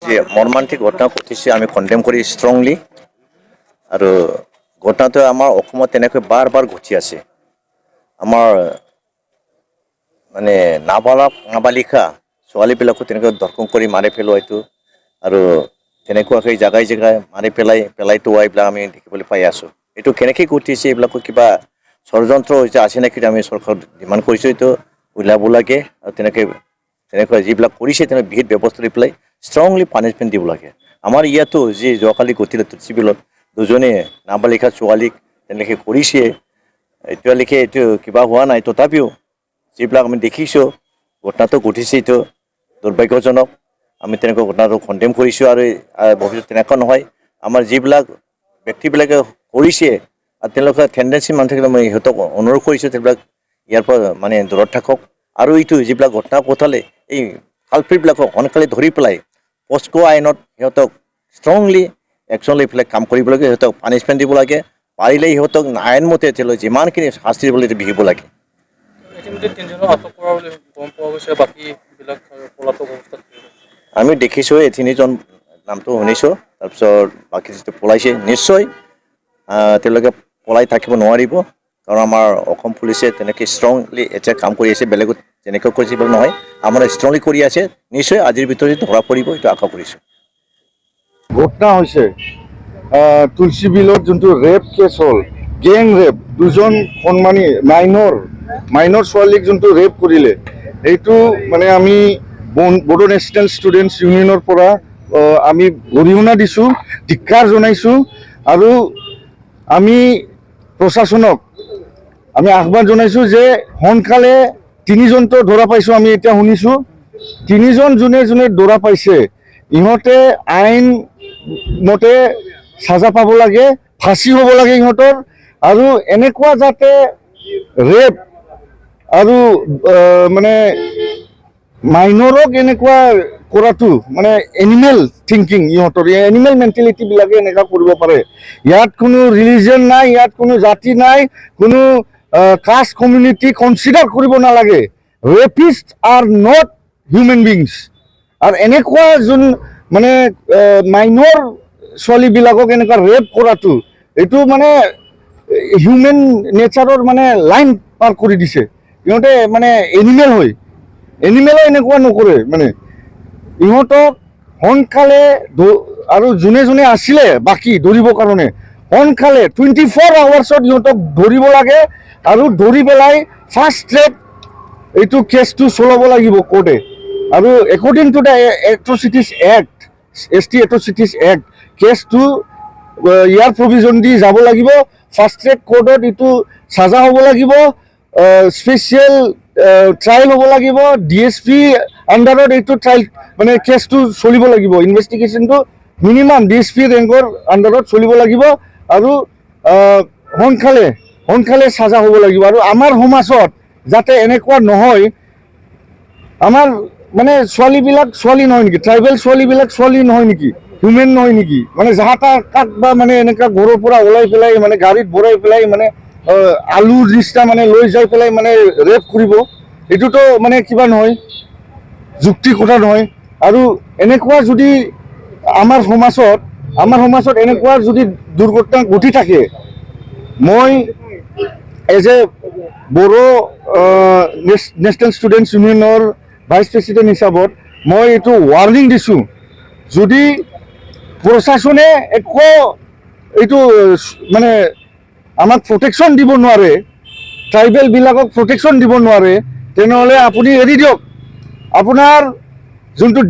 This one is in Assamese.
যে মৰ্মান্তিক ঘটনা ঘটিছে আমি কণ্ডেম কৰি ষ্ট্ৰংলি আৰু ঘটনাটো আমাৰ অসমত তেনেকৈ বাৰ বাৰ ঘটি আছে আমাৰ মানে নাবালিকা ছোৱালীবিলাকো তেনেকৈ দৰ্শন কৰি মাৰি পেলোৱা এইটো আৰু তেনেকুৱাকৈ জাগাই জাগাই মাৰি পেলাই তোৱা এইবিলাক আমি দেখিবলৈ পাই আছোঁ এইটো কেনেকৈ ঘটিছে এইবিলাকো কিবা ষড়যন্ত্ৰ হৈছে আছে নেকি আমি চৰকাৰক ডিমাণ্ড কৰিছোঁ এইটো ওলাব লাগে আৰু তেনেকৈ যিবিলাক কৰিছে তেনেকৈ বিহিত ব্যৱস্থা লৈ পেলাই ষ্ট্ৰংলি পানিছমেণ্ট দিব লাগে আমাৰ ইয়াতো যি যোৱাকালি ঘটিলে চিভিলত দুজনী নাবালিকা ছোৱালীক তেনেকৈ কৰিছে এতিয়ালৈকে এইটো কিবা হোৱা নাই তথাপিও যিবিলাক আমি দেখিছোঁ ঘটনাটো ঘটিছে এইটো দুৰ্ভাগ্যজনক আমি তেনেকুৱা ঘটনাটো কণ্ডেম কৰিছোঁ আৰু ভৱিষ্যত তেনেকুৱা নহয় আমাৰ যিবিলাক ব্যক্তিবিলাকে কৰিছে আৰু তেওঁলোকে টেণ্ডেঞ্চি মানুহ থাকিলে মই সিহঁতক অনুৰোধ কৰিছোঁ সেইবিলাক ইয়াৰ পৰা মানে দূৰত থাকক আৰু এইটো যিবিলাক ঘটনা ঘটালে এই কালপ্ৰিটবিলাকক সোনকালে ধৰি পেলাই পস্কো আইনত সিহঁতক ষ্ট্ৰংলি একশ্যন লৈ পেলাই কাম কৰিব লাগে সিহঁতক পানিছমেণ্ট দিব লাগে পাৰিলে সিহঁতক আইনমতে তেওঁলোকে যিমানখিনি শাস্তি দিব লাগে বিহিব লাগে আমি দেখিছোঁ এই তিনিজন নামটো শুনিছোঁ তাৰপিছত বাকী যিটো পলাইছে নিশ্চয় তেওঁলোকে পলাই থাকিব নোৱাৰিব কাৰণ আমাৰ অসম পুলিচে তেনেকৈ ষ্ট্ৰংলি এতিয়া কাম কৰি আছে বেলেগত যেনেকৈ কৰিছে নহয় আমাৰ ষ্ট্ৰংলি কৰি আছে নিশ্চয় আজিৰ ভিতৰতে ধৰা পৰিব এইটো আশা কৰিছোঁ ঘটনা হৈছে তুলসী বিলত যোনটো ৰেপ কেছ হ'ল গেং ৰেপ দুজন কণমানি মাইনৰ ছোৱালীক যোনটো ৰেপ কৰিলে এইটো মানে আমি বড়ো নেশ্যনেল ষ্টুডেণ্টছ ইউনিয়নৰ পৰা আমি গৰিহণা দিছোঁ ধিক্কাৰ জনাইছোঁ আৰু আমি প্ৰশাসনক আমি আহ্বান জনাইছোঁ যে সোনকালে তিনিজনটো ধৰা পাইছোঁ আমি এতিয়া শুনিছোঁ তিনিজন যোনে যোনে ধৰা পাইছে ইহঁতে আইন মতে সাজা পাব লাগে ফাঁচি হ'ব লাগে ইহঁতৰ আৰু এনেকুৱা যাতে ৰেপ আৰু মানে মাইনৰক এনেকুৱা কৰাটো মানে এনিমেল থিংকিং ইহঁতৰ এনিমেল মেণ্টেলিটিবিলাকে এনেকুৱা কৰিব পাৰে ইয়াত কোনো ৰিলিজন নাই ইয়াত কোনো জাতি নাই কোনো কাষ্ট কমিউনিটি কনচিডাৰ কৰিব নালাগে rapist are not human beings আৰু এনেকুৱা যোন মানে মাইনৰ ছোৱালীবিলাকক এনেকুৱা ৰেপ কৰাটো এইটো মানে হিউমেন নেচাৰৰ মানে লাইন পাৰ কৰি দিছে ইহঁতে মানে এনিমেল হয় এনিমেলে এনেকুৱা নকৰে মানে ইহঁতক সোনকালে আৰু যোনে যোনে আছিলে বাকী ধৰিবৰ কাৰণে সোনকালে 24 আৱাৰ্ছত ইহঁতক ধৰিব লাগে আৰু ধৰি পেলাই ফাৰ্ষ্ট ট্ৰেক এইটো কেছটো চলাব লাগিব কোৰ্টে আৰু according to the atrocities act ST atrocities act কেছটো ইয়াৰ প্ৰভিজন দি যাব লাগিব ফাৰ্ষ্ট ট্ৰেক কোৰ্টত এইটো সাজা হ'ব লাগিব স্পেচিয়েল ট্ৰায়েল হ'ব লাগিব DSP আণ্ডাৰত এইটো ট্ৰায়েল মানে কেছটো চলিব লাগিব ইনভেষ্টিগেশ্যনটো মিনিমাম DSP ৰেংকৰ আণ্ডাৰত চলিব লাগিব আৰু সোনকালে সাজা হ'ব লাগিব আৰু আমাৰ সমাজত যাতে এনেকুৱা নহয় আমাৰ মানে ছোৱালীবিলাক ছোৱালী নহয় নেকি ট্ৰাইবেল ছোৱালীবিলাক ছোৱালী নহয় নেকি হিউমেন নহয় নেকি মানে যাহা তাক বা মানে এনেকুৱা ঘৰৰ পৰা ওলাই পেলাই মানে গাড়ীত ভৰাই পেলাই মানে আলুৰ নিচিনা মানে লৈ যাই পেলাই মানে ৰেপ কৰিব এইটোতো মানে কিবা নহয় যুক্তি কথা নহয় আৰু এনেকুৱা যদি আমাৰ সমাজত এনেকুৱা যদি দুৰ্ঘটনা ঘটি থাকে মই এজ এ বড়ো নেশ্যনেল ষ্টুডেণ্টছ ইউনিয়নৰ ভাইচ প্ৰেচিডেণ্ট হিচাপত মই এইটো ৱাৰ্ণিং দিছোঁ যদি প্ৰশাসনে একো এইটো মানে আমাক প্ৰটেকশ্যন দিব নোৱাৰে ট্ৰাইবেলবিলাকক প্ৰটেকশ্যন দিব নোৱাৰে তেনেহ'লে আপুনি এৰি দিয়ক আপোনাৰ যোনটো